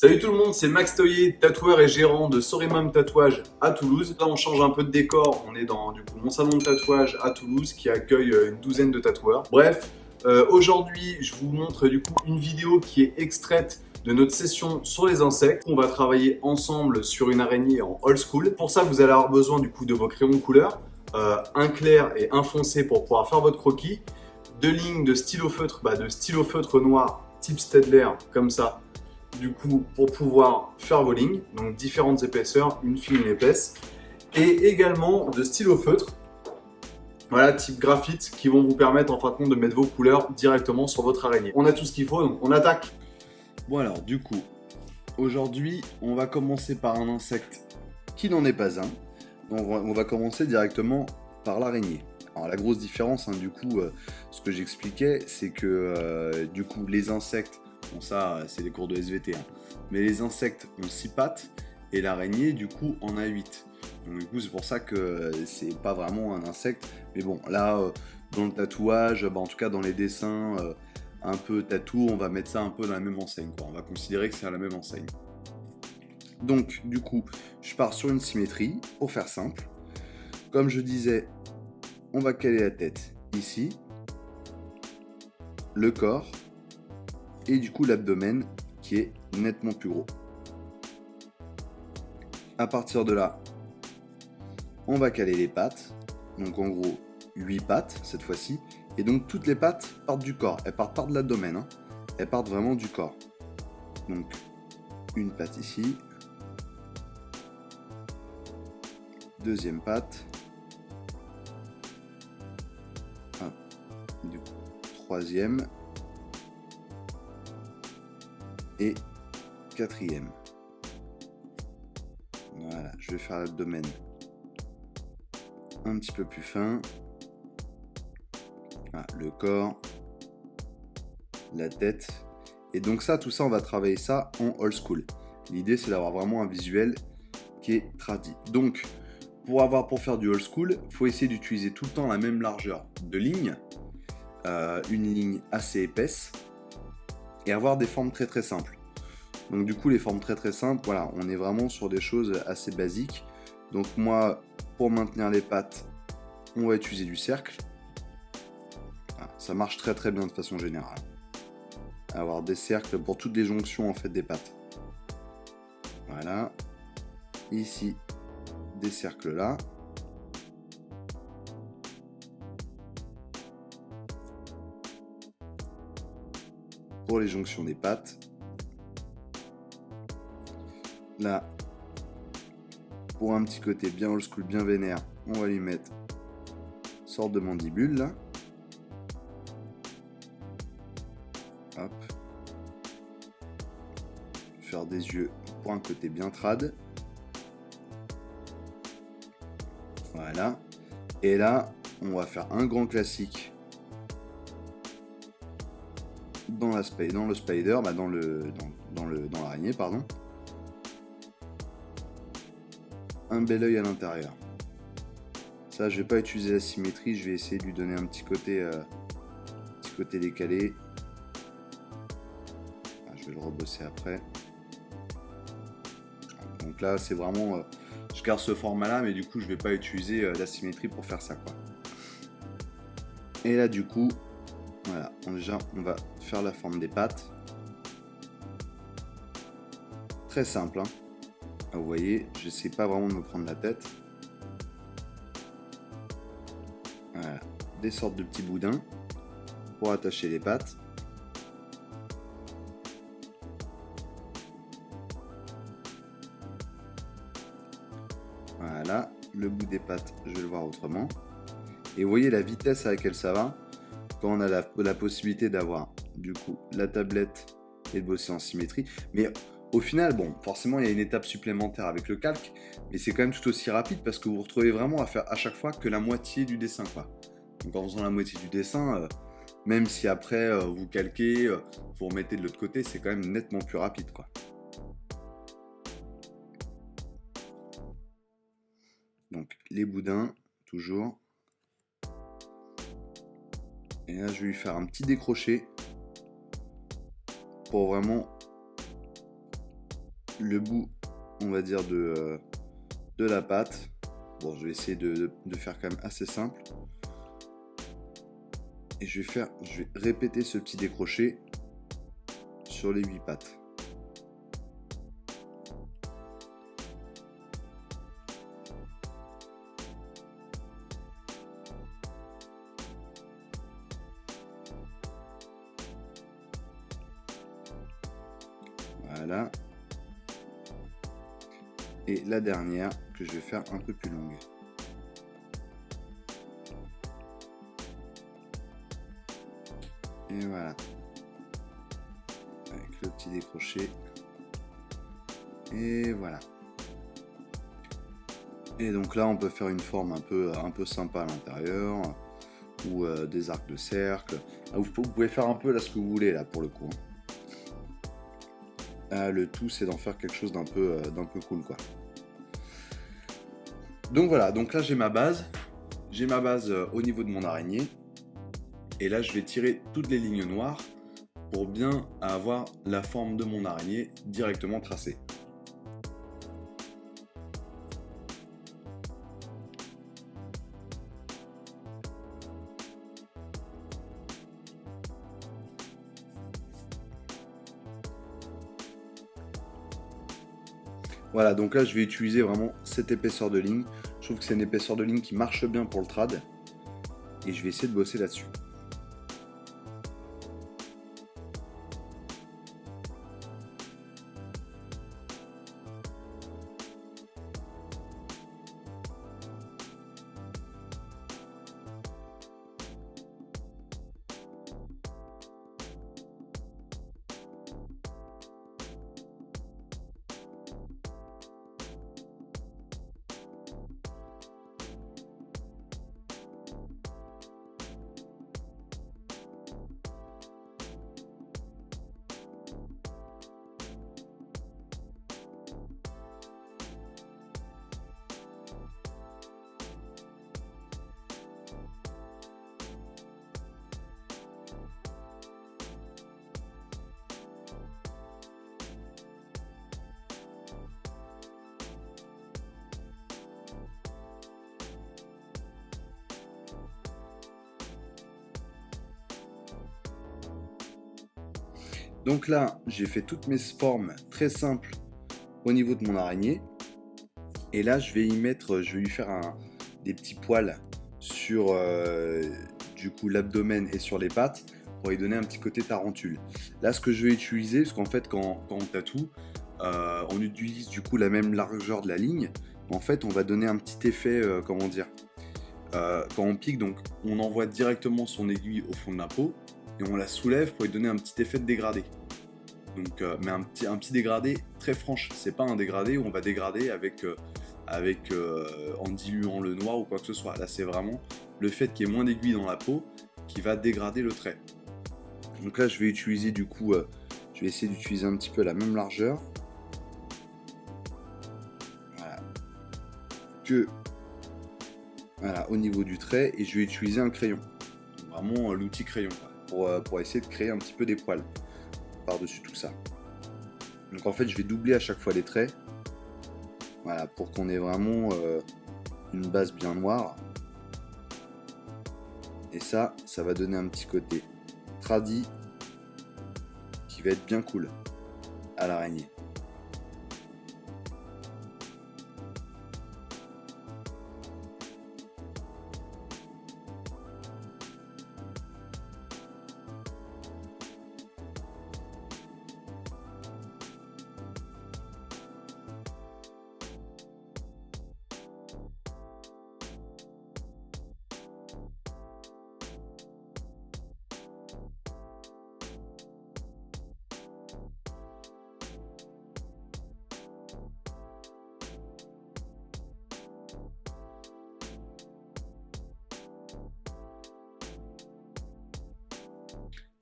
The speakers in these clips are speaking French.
Salut tout le monde, c'est Max Toyer, tatoueur et gérant de Sorimum Tatouage à Toulouse. Là, on change un peu de décor. On est dans mon salon de tatouage à Toulouse qui accueille une douzaine de tatoueurs. Bref, aujourd'hui, je vous montre une vidéo qui est extraite de notre session sur les insectes. On va travailler ensemble sur une araignée en old school. Pour ça, vous allez avoir besoin de vos crayons de couleur, un clair et un foncé pour pouvoir faire votre croquis, deux lignes de stylo feutre, de stylo feutre noir type Staedtler, comme ça, pour pouvoir faire vos lignes, donc différentes épaisseurs, une fine, une épaisse, et également de stylo feutre, voilà, type graphite, qui vont vous permettre en fin de compte de mettre vos couleurs directement sur votre araignée. On a tout ce qu'il faut, donc on attaque. Bon alors, aujourd'hui, on va commencer par un insecte qui n'en est pas un. Donc, on va commencer directement par l'araignée. Alors la grosse différence, ce que j'expliquais, c'est que les insectes, bon ça c'est des cours de SVT, mais les insectes ont 6 pattes et l'araignée en a 8. Donc c'est pour ça que c'est pas vraiment un insecte. Mais bon, là, dans le tatouage, en tout cas dans les dessins un peu tatou, on va mettre ça un peu dans la même enseigne, quoi. On va considérer que c'est à la même enseigne. Donc je pars sur une symétrie, pour faire simple. Comme je disais, on va caler la tête ici, le corps, et l'abdomen qui est nettement plus gros. À partir de là, on va caler les pattes, donc en gros 8 pattes cette fois-ci, et donc toutes les pattes partent du corps, elles partent pas de l'abdomen, elles partent vraiment du corps. Donc une patte ici, deuxième patte, troisième et quatrième. Voilà, je vais faire l'abdomen un petit peu plus fin. Voilà, le corps, la tête. Et donc tout ça, on va travailler ça en old school. L'idée, c'est d'avoir vraiment un visuel qui est tradi. Donc, pour faire du old school, il faut essayer d'utiliser tout le temps la même largeur de ligne, une ligne assez épaisse, et avoir des formes très très simples. Donc les formes très très simples, voilà, on est vraiment sur des choses assez basiques. Donc moi, pour maintenir les pattes, on va utiliser du cercle. Voilà, ça marche très très bien de façon générale. Avoir des cercles pour toutes les jonctions en fait des pattes. Voilà. Ici, des cercles là. Pour les jonctions des pattes. Là, pour un petit côté bien old school, bien vénère, on va lui mettre une sorte de mandibule là. Hop. Faire des yeux pour un côté bien trad. Voilà. Et là, on va faire un grand classique dans le spider, dans l'araignée, pardon. Un bel œil à l'intérieur. Ça, je vais pas utiliser la symétrie, je vais essayer de lui donner un petit côté décalé. Je vais le rebosser après. Donc là, c'est vraiment, je garde ce format-là, mais je vais pas utiliser la symétrie pour faire ça, quoi. Et là, voilà, on va faire la forme des pattes. Très simple, vous voyez, j'essaie pas vraiment de me prendre la tête. Voilà, des sortes de petits boudins pour attacher les pattes. Voilà, le bout des pattes, je vais le voir autrement. Et vous voyez la vitesse à laquelle ça va quand on a la possibilité d'avoir la tablette et de bosser en symétrie. Mais au final, bon, forcément, il y a une étape supplémentaire avec le calque, mais c'est quand même tout aussi rapide parce que vous vous retrouvez vraiment à faire à chaque fois que la moitié du dessin, quoi. Donc en faisant la moitié du dessin, même si après vous calquez, vous remettez de l'autre côté, c'est quand même nettement plus rapide, quoi. Donc les boudins, toujours. Et là, je vais lui faire un petit décroché pour vraiment le bout, on va dire, de la patte. Bon, je vais essayer de faire quand même assez simple. Et je vais répéter ce petit décroché sur les 8 pattes. Voilà. Et la dernière que je vais faire un peu plus longue. Et voilà. Avec le petit décroché. Et voilà. Et donc là, on peut faire une forme un peu sympa à l'intérieur. Ou des arcs de cercle. Vous pouvez faire un peu là ce que vous voulez là pour le coup. Le tout c'est d'en faire quelque chose d'un peu cool quoi. Donc voilà, donc là j'ai ma base. J'ai ma base au niveau de mon araignée. Et là je vais tirer toutes les lignes noires pour bien avoir la forme de mon araignée directement tracée. Voilà, donc là je vais utiliser vraiment cette épaisseur de ligne. Je trouve que c'est une épaisseur de ligne qui marche bien pour le trad. Et je vais essayer de bosser là-dessus. Donc là, j'ai fait toutes mes formes très simples au niveau de mon araignée. Et là, je vais lui faire des petits poils sur du coup l'abdomen et sur les pattes pour lui donner un petit côté tarentule. Là, ce que je vais utiliser, parce qu'en fait, quand on tatoue, on utilise du coup la même largeur de la ligne. En fait, on va donner un petit effet, comment dire, quand on pique, donc on envoie directement son aiguille au fond de la peau et on la soulève pour lui donner un petit effet de dégradé. Donc, mais un petit dégradé très franche. C'est pas un dégradé où on va dégrader en diluant le noir ou quoi que ce soit. Là, c'est vraiment le fait qu'il y ait moins d'aiguilles dans la peau qui va dégrader le trait. Donc là, je vais utiliser du coup, je vais essayer d'utiliser un petit peu la même largeur. Voilà. Voilà, au niveau du trait, et je vais utiliser un crayon. Vraiment l'outil crayon, pour essayer de créer un petit peu des poils par-dessus tout ça. Donc en fait, je vais doubler à chaque fois les traits. Voilà, pour qu'on ait vraiment une base bien noire. Et ça va donner un petit côté tradi qui va être bien cool à l'araignée.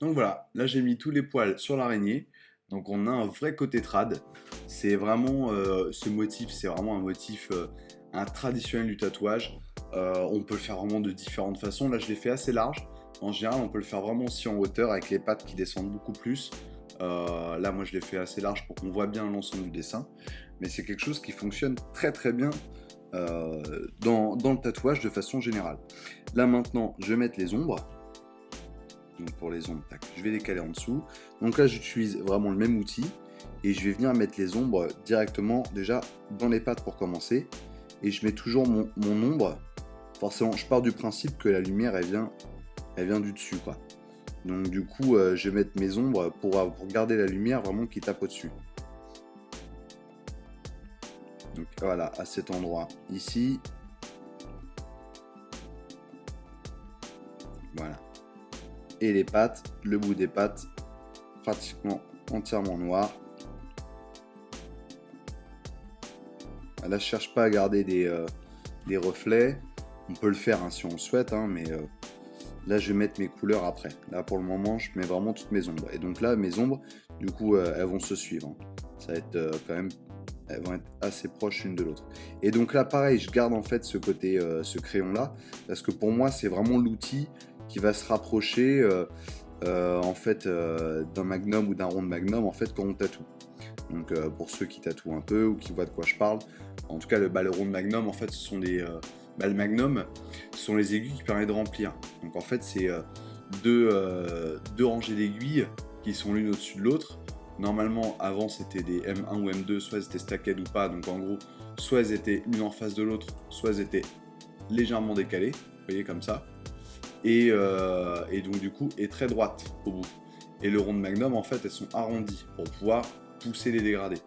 Donc voilà, là j'ai mis tous les poils sur l'araignée. Donc on a un vrai côté trad. C'est vraiment ce motif, c'est vraiment un motif traditionnel du tatouage. On peut le faire vraiment de différentes façons. Là je l'ai fait assez large. En général, on peut le faire vraiment aussi en hauteur avec les pattes qui descendent beaucoup plus. Là, moi, je l'ai fait assez large pour qu'on voit bien l'ensemble du dessin. Mais c'est quelque chose qui fonctionne très très bien dans le tatouage de façon générale. Là, maintenant, je vais mettre les ombres. Donc pour les ombres, tac, je vais les caler en dessous. Donc là, j'utilise vraiment le même outil. Et je vais venir mettre les ombres directement déjà dans les pattes pour commencer. Et je mets toujours mon ombre. Forcément, je pars du principe que la lumière, elle vient du dessus, quoi. Donc du coup, je vais mettre mes ombres pour garder la lumière vraiment qui tape au-dessus. Donc voilà, à cet endroit ici. Voilà. Et les pattes, le bout des pattes, pratiquement entièrement noir. Là, je cherche pas à garder des reflets. On peut le faire hein, si on le souhaite, hein, mais là, je vais mettre mes couleurs après. Là, pour le moment, je mets vraiment toutes mes ombres. Et donc là, mes ombres, du coup, elles vont se suivre. Hein. Ça va être quand même... Elles vont être assez proches l'une de l'autre. Et donc là, pareil, je garde en fait ce côté, ce crayon-là, parce que pour moi, c'est vraiment l'outil qui va se rapprocher en fait d'un magnum ou d'un rond de magnum en fait quand on tatoue. Donc pour ceux qui tatouent un peu ou qui voient de quoi je parle, en tout cas le rond de magnum en fait ce sont des le magnum, ce sont les aiguilles qui permettent de remplir. Donc en fait c'est deux rangées d'aiguilles qui sont l'une au-dessus de l'autre. Normalement avant c'était des M1 ou M2, soit elles étaient stacked ou pas, donc en gros soit elles étaient l'une en face de l'autre, soit elles étaient légèrement décalées, vous voyez comme ça. Et donc du coup est très droite au bout. Et le rond de magnum en fait elles sont arrondies pour pouvoir pousser les dégradés.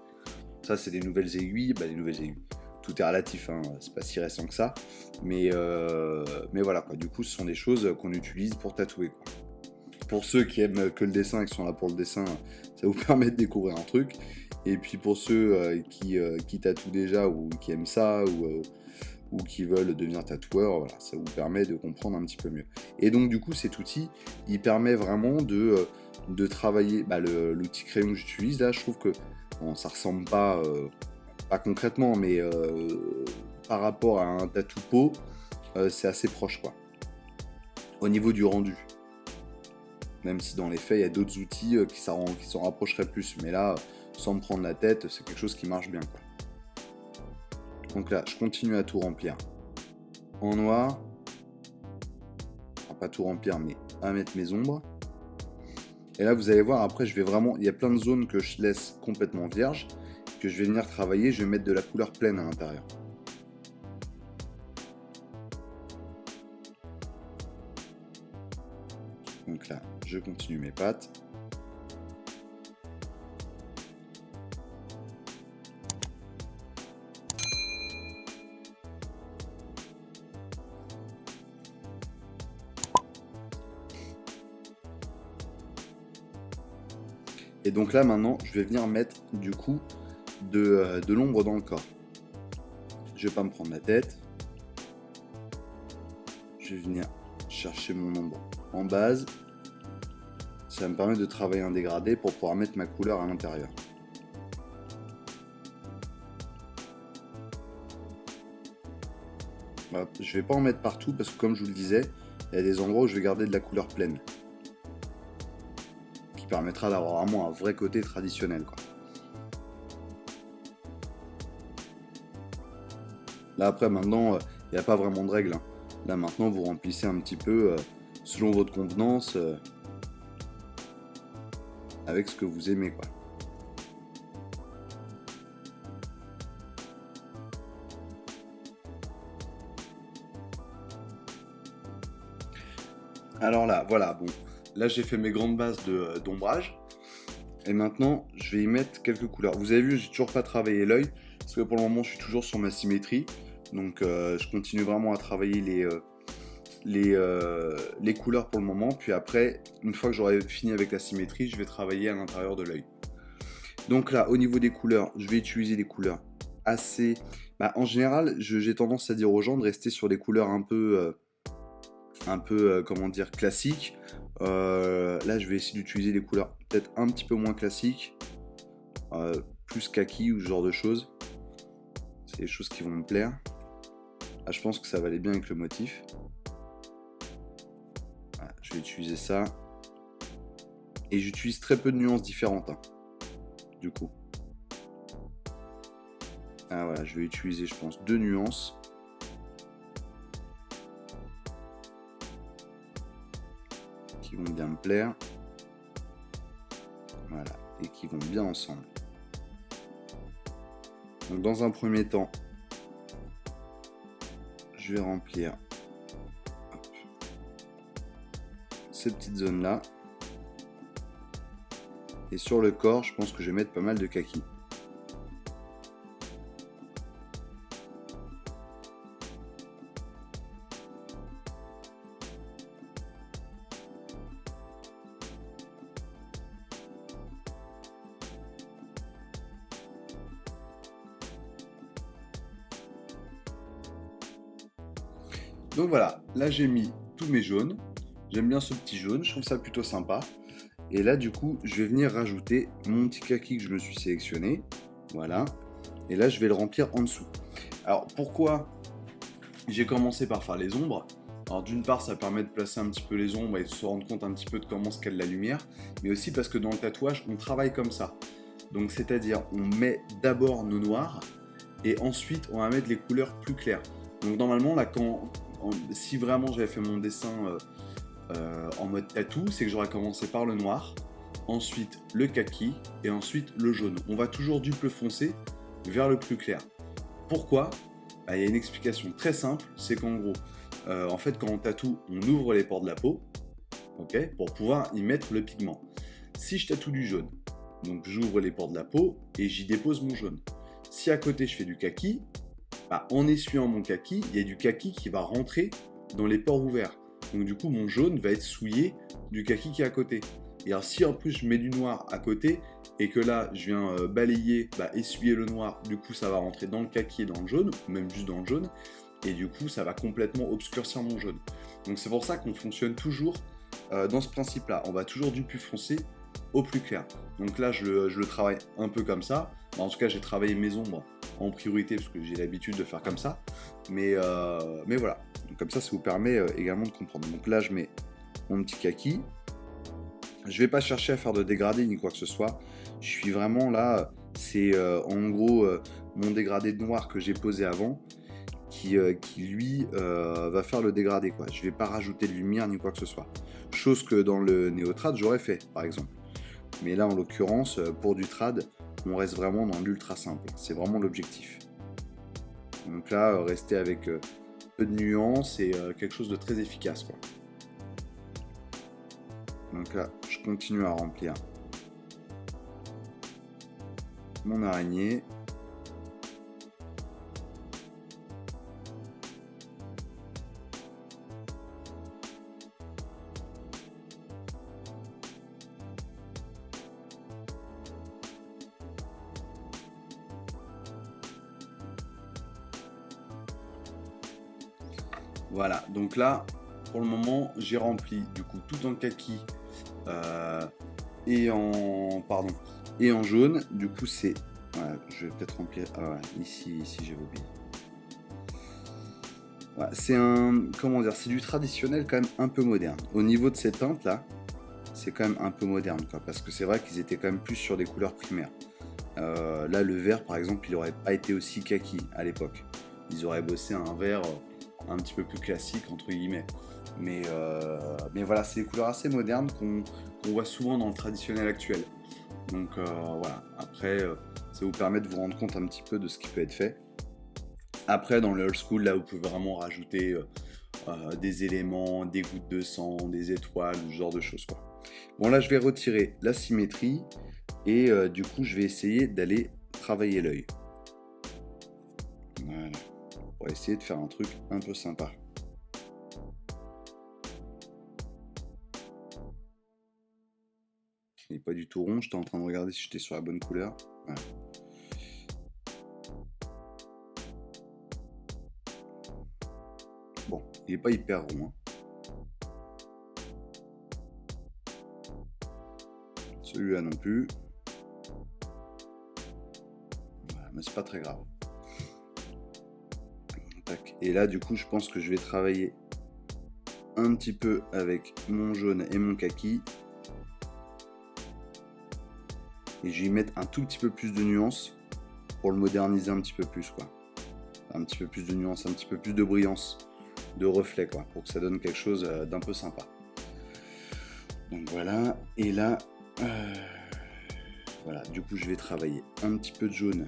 Ça c'est des nouvelles aiguilles, les nouvelles aiguilles. Tout est relatif, hein, c'est pas si récent que ça. Mais voilà quoi, du coup ce sont des choses qu'on utilise pour tatouer quoi. Pour ceux qui aiment que le dessin et qui sont là pour le dessin, ça vous permet de découvrir un truc. Et puis pour ceux qui tatouent déjà ou qui aiment ça ou qui veulent devenir tatoueurs, voilà, ça vous permet de comprendre un petit peu mieux. Et donc du coup cet outil, il permet vraiment de travailler, l'outil crayon que j'utilise là, je trouve que bon, ça ressemble pas concrètement, mais par rapport à un tatou peau, c'est assez proche quoi. Au niveau du rendu. Même si dans les faits, il y a d'autres outils qui s'en rapprocheraient plus. Mais là, sans me prendre la tête, c'est quelque chose qui marche bien quoi. Donc là, je continue à tout remplir en noir. Enfin, pas tout remplir, mais à mettre mes ombres. Et là, vous allez voir, après, je vais vraiment... Il y a plein de zones que je laisse complètement vierges, que je vais venir travailler. Je vais mettre de la couleur pleine à l'intérieur. Donc là, je continue mes pattes. Et donc là maintenant, je vais venir mettre du coup de l'ombre dans le corps. Je vais pas me prendre la tête. Je vais venir chercher mon ombre en base. Ça me permet de travailler un dégradé pour pouvoir mettre ma couleur à l'intérieur. Voilà, je vais pas en mettre partout parce que comme je vous le disais, il y a des endroits où je vais garder de la couleur pleine. Qui permettra d'avoir vraiment un vrai côté traditionnel quoi. Là après maintenant, il n'y a pas vraiment de règle. Hein. Là maintenant vous remplissez un petit peu selon votre convenance avec ce que vous aimez quoi. Alors là, voilà, bon, là j'ai fait mes grandes bases d'ombrage. Et maintenant, je vais y mettre quelques couleurs. Vous avez vu, j'ai toujours pas travaillé l'œil, parce que pour le moment, je suis toujours sur ma symétrie. Donc, je continue vraiment à travailler les couleurs pour le moment. Puis après, une fois que j'aurai fini avec la symétrie, je vais travailler à l'intérieur de l'œil. Donc là, au niveau des couleurs, je vais utiliser des couleurs assez... en général, j'ai tendance à dire aux gens de rester sur des couleurs un peu comment dire, classiques. Là, je vais essayer d'utiliser des couleurs peut-être un petit peu moins classiques, plus kaki ou ce genre de choses. C'est des choses qui vont me plaire. Là, je pense que ça va aller bien avec le motif. Voilà, je vais utiliser ça. Et j'utilise très peu de nuances différentes, hein, du coup. Ah voilà, je vais utiliser, je pense, 2 nuances. Qui vont bien me plaire. Voilà, et qui vont bien ensemble. Donc dans un premier temps, je vais remplir ces petites zones là. Et sur le corps, je pense que je vais mettre pas mal de kaki. Donc voilà, là j'ai mis tous mes jaunes. J'aime bien ce petit jaune, je trouve ça plutôt sympa. Et là du coup, je vais venir rajouter mon petit kaki que je me suis sélectionné. Voilà. Et là, je vais le remplir en dessous. Alors pourquoi j'ai commencé par faire les ombres? Alors d'une part, ça permet de placer un petit peu les ombres et de se rendre compte un petit peu de comment se cale la lumière. Mais aussi parce que dans le tatouage, on travaille comme ça. Donc c'est-à-dire, on met d'abord nos noirs et ensuite on va mettre les couleurs plus claires. Donc normalement, là, si vraiment j'avais fait mon dessin en mode tatou, c'est que j'aurais commencé par le noir, ensuite le kaki et ensuite le jaune. On va toujours du plus foncé vers le plus clair. Pourquoi? Il y a une explication très simple, c'est qu'en gros, en fait quand on tatoue, on ouvre les pores de la peau, okay, pour pouvoir y mettre le pigment. Si je tatoue du jaune, donc j'ouvre les pores de la peau et j'y dépose mon jaune. Si à côté je fais du kaki, en essuyant mon kaki, il y a du kaki qui va rentrer dans les pores ouverts. Donc du coup, mon jaune va être souillé du kaki qui est à côté. Et alors si en plus je mets du noir à côté, et que là je viens balayer, essuyer le noir, du coup ça va rentrer dans le kaki et dans le jaune, ou même juste dans le jaune, et du coup ça va complètement obscurcir mon jaune. Donc c'est pour ça qu'on fonctionne toujours dans ce principe-là. On va toujours du plus foncé au plus clair. Donc là je le travaille un peu comme ça. En tout cas j'ai travaillé mes ombres en priorité parce que j'ai l'habitude de faire comme ça. Mais voilà. Donc comme ça vous permet également de comprendre. Donc là je mets mon petit kaki. Je vais pas chercher à faire de dégradé ni quoi que ce soit. Je suis vraiment là, c'est en gros mon dégradé de noir que j'ai posé avant qui lui va faire le dégradé, quoi. Je vais pas rajouter de lumière ni quoi que ce soit. Chose que dans le néotrad j'aurais fait par exemple. Mais là en l'occurrence pour du trad, on reste vraiment dans l'ultra simple. C'est vraiment l'objectif. Donc là rester avec peu de nuances et quelque chose de très efficace, quoi. Donc là, je continue à remplir mon araignée. Voilà, donc là, pour le moment, j'ai rempli du coup tout en kaki et en jaune. Du coup, c'est, voilà, je vais peut-être remplir. Ah ouais, ici j'avais oublié. Ouais, c'est c'est du traditionnel quand même un peu moderne. Au niveau de ces teintes là, c'est quand même un peu moderne, quoi, parce que c'est vrai qu'ils étaient quand même plus sur des couleurs primaires. Là, le vert, par exemple, il aurait pas été aussi kaki à l'époque. Ils auraient bossé un vert un petit peu plus classique entre guillemets. Mais voilà, c'est des couleurs assez modernes qu'on voit souvent dans le traditionnel actuel. Donc voilà, après ça vous permet de vous rendre compte un petit peu de ce qui peut être fait. Après dans le old school, là vous pouvez vraiment rajouter des éléments, des gouttes de sang, des étoiles, ce genre de choses, quoi. Bon là je vais retirer la symétrie et du coup je vais essayer d'aller travailler l'œil. Voilà. Pour essayer de faire un truc un peu sympa. Il n'est pas du tout rond, j'étais en train de regarder si j'étais sur la bonne couleur. Voilà. Bon, il n'est pas hyper rond, hein. Celui-là non plus. Voilà, mais c'est pas très grave. Et là du coup je pense que je vais travailler un petit peu avec mon jaune et mon kaki. et je vais y mettre un tout petit peu plus de nuance pour le moderniser un petit peu plus, quoi. Un petit peu plus de nuance, un petit peu plus de brillance, de reflet, quoi, pour que ça donne quelque chose d'un peu sympa. Donc voilà, et là, voilà, du coup je vais travailler un petit peu de jaune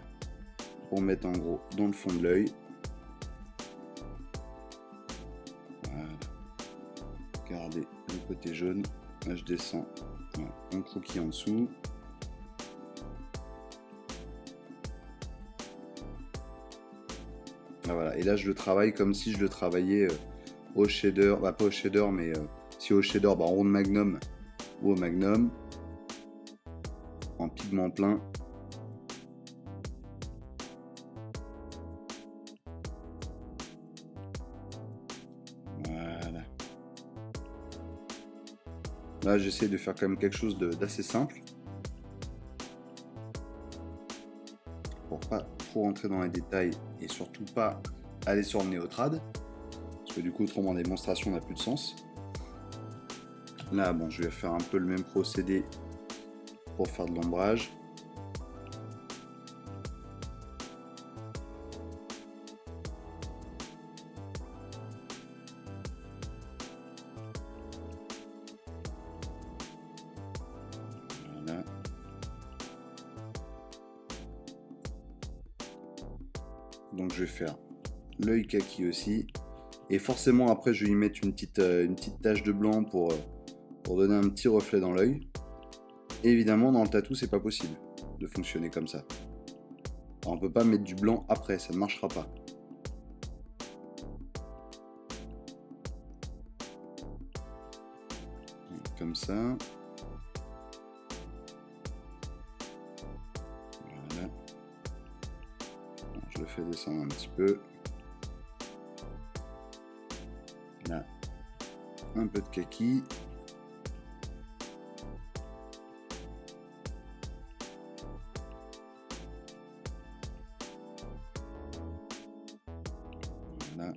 pour mettre en gros dans le fond de l'œil. Voilà. Regardez le côté jaune, là je descends, voilà, un croquis en dessous. Ah, voilà. Et là je le travaille comme si je le travaillais au shader, bah pas au shader mais si au shader, bah en ronde magnum ou au magnum, en pigment plein. Voilà. Là j'essaie de faire quand même quelque chose d'assez simple pour pas trop rentrer dans les détails et surtout pas aller sur le néotrad parce que du coup autrement la démonstration n'a plus de sens. Là bon, je vais faire un peu le même procédé pour faire de l'ombrage. Voilà. Donc je vais faire l'œil kaki aussi. Et forcément après je vais y mettre une petite tache de blanc pour donner un petit reflet dans l'œil. Évidemment dans le tatou c'est pas possible de fonctionner comme ça. Alors, on peut pas mettre du blanc après, ça ne marchera pas. Comme ça. Voilà. Bon, je le fais descendre un petit peu. Là, un peu de kaki. Voilà.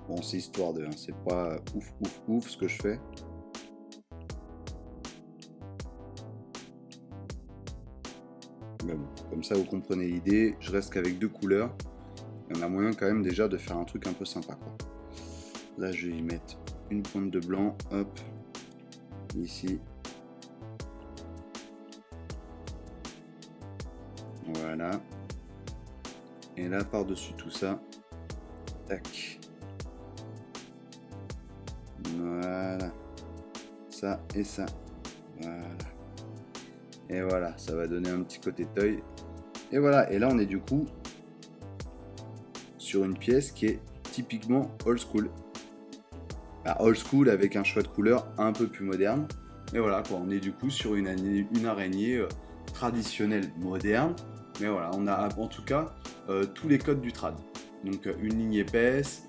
Bon, c'est histoire de, hein, c'est pas ouf ce que je fais. Mais bon, comme ça vous comprenez l'idée, je reste qu'avec 2 couleurs. Il y en a moyen quand même déjà de faire un truc un peu sympa, quoi. Là je vais y mettre une pointe de blanc, hop, ici. Voilà. Et là par-dessus tout ça, tac. Voilà. Ça et ça. Voilà. Et voilà, ça va donner un petit côté d'œil. Et voilà, et là on est du coup sur une pièce qui est typiquement old school. Bah, old school avec un choix de couleur un peu plus moderne. Et voilà quoi, on est du coup sur une araignée traditionnelle moderne. Mais voilà, on a en tout cas tous les codes du trad. Donc une ligne épaisse,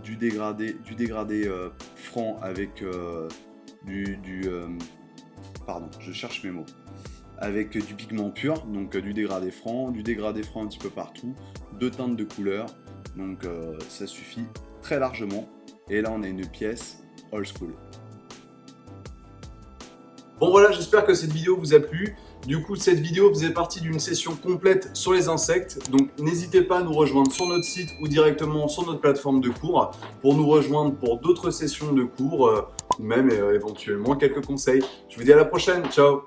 du dégradé franc avec pardon, je cherche mes mots. Avec du pigment pur, donc du dégradé franc un petit peu partout, 2 teintes de couleurs, donc ça suffit très largement. Et là on a une pièce old school. Bon voilà, j'espère que cette vidéo vous a plu. Du coup, cette vidéo faisait partie d'une session complète sur les insectes. Donc n'hésitez pas à nous rejoindre sur notre site ou directement sur notre plateforme de cours pour nous rejoindre pour d'autres sessions de cours ou même éventuellement quelques conseils. Je vous dis à la prochaine, ciao!